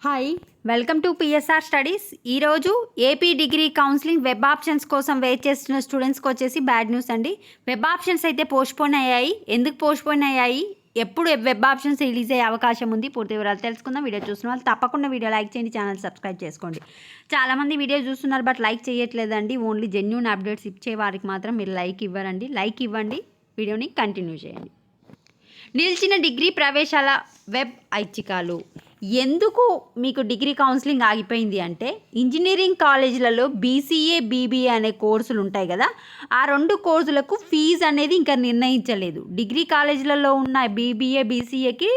Hi, welcome to PSR studies. ఈరోజు AP degree counselling web options కోసం wait చేస్తున్న స్టూడెంట్స్కి వచ్చేసి బ్యాడ్ న్యూస్ అండి. వెబ్ ఆప్షన్స్ అయితే పోస్ట్పోన్ అయ్యాయి. ఎందుకు పోస్ట్పోన్ అయ్యాయి, ఎప్పుడు వెబ్ ఆప్షన్స్ రిలీజ్ అయ్యే అవకాశం ఉంది, పూర్తి వివరాలు తెలుసుకుందాం. వీడియో చూస్తున్న వాళ్ళు తప్పకుండా వీడియో లైక్ చేయండి, ఛానల్ సబ్స్క్రైబ్ చేసుకోండి. చాలామంది వీడియో చూస్తున్నారు బట్ లైక్ చేయట్లేదండి. ఓన్లీ జెన్యూన్ అప్డేట్స్ ఇచ్చే వారికి మాత్రం మీరు లైక్ ఇవ్వరండి. లైక్ ఇవ్వండి, వీడియోని కంటిన్యూ చేయండి. నిలిచిన డిగ్రీ ప్రవేశాల వెబ్ ఐచ్ఛికాలు. ఎందుకు మీకు డిగ్రీ కౌన్సిలింగ్ ఆగిపోయింది అంటే, ఇంజనీరింగ్ కాలేజీలలో బీసీఏ బీబీఏ అనే కోర్సులు ఉంటాయి కదా, ఆ రెండు కోర్సులకు ఫీజు అనేది ఇంకా నిర్ణయించలేదు. డిగ్రీ కాలేజీలలో ఉన్న బీబీఏ బీసీఏకి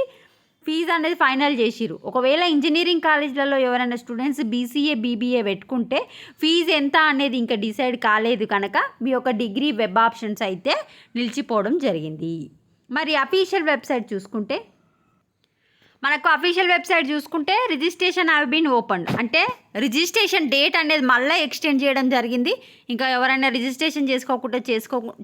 ఫీజు అనేది ఫైనల్ చేసిరు. ఒకవేళ ఇంజనీరింగ్ కాలేజీలలో ఎవరైనా స్టూడెంట్స్ బీసీఏ బీబీఏ పెట్టుకుంటే ఫీజు ఎంత అనేది ఇంకా డిసైడ్ కాలేదు కనుక మీ యొక్క డిగ్రీ వెబ్ ఆప్షన్స్ అయితే నిలిచిపోవడం జరిగింది. మరి అఫీషియల్ వెబ్సైట్ చూసుకుంటే, మనకు అఫీషియల్ వెబ్సైట్ చూసుకుంటే రిజిస్ట్రేషన్ హ్యావ్ బీన్ ఓపెన్ అంటే రిజిస్ట్రేషన్ డేట్ అనేది మళ్ళీ ఎక్స్టెండ్ చేయడం జరిగింది. ఇంకా ఎవరైనా రిజిస్ట్రేషన్ చేసుకోకుండా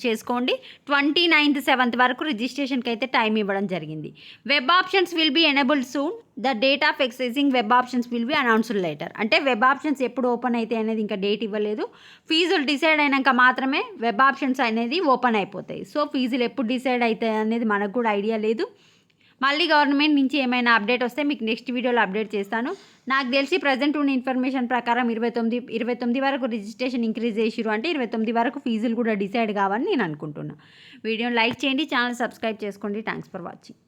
చేసుకోండి. 29th 7th వరకు రిజిస్ట్రేషన్కి అయితే టైం ఇవ్వడం జరిగింది. Web options will be enabled soon. The date of exercising web options will be announced later. అంటే వెబ్ ఆప్షన్స్ ఎప్పుడు ఓపెన్ అయితే అనేది ఇంకా డేట్ ఇవ్వలేదు. ఫీజులు డిసైడ్ అయినాక మాత్రమే వెబ్ ఆప్షన్స్ అనేది ఓపెన్ అయిపోతాయి. సో ఫీజులు ఎప్పుడు డిసైడ్ అవుతాయి అనేది మనకు కూడా ఐడియా లేదు. మళ్ళీ గవర్నమెంట్ నుంచి ఏమైనా అప్డేట్ వస్తే మీకు నెక్స్ట్ వీడియోలో అప్డేట్ చేస్తాను. నాకు తెలిసి ప్రజెంట్ ఉన్న ఇన్ఫర్మేషన్ ప్రకారం 29 వరకు రిజిస్ట్రేషన్ ఇంక్రీజ్ చేసిరు అంటే 29 వరకు ఫీజులు కూడా డిసైడ్ కావని నేను అనుకుంటున్నాను. వీడియోని లైక్ చేయండి, ఛానల్ సబ్స్క్రైబ్ చేసుకోండి. Thanks for watching.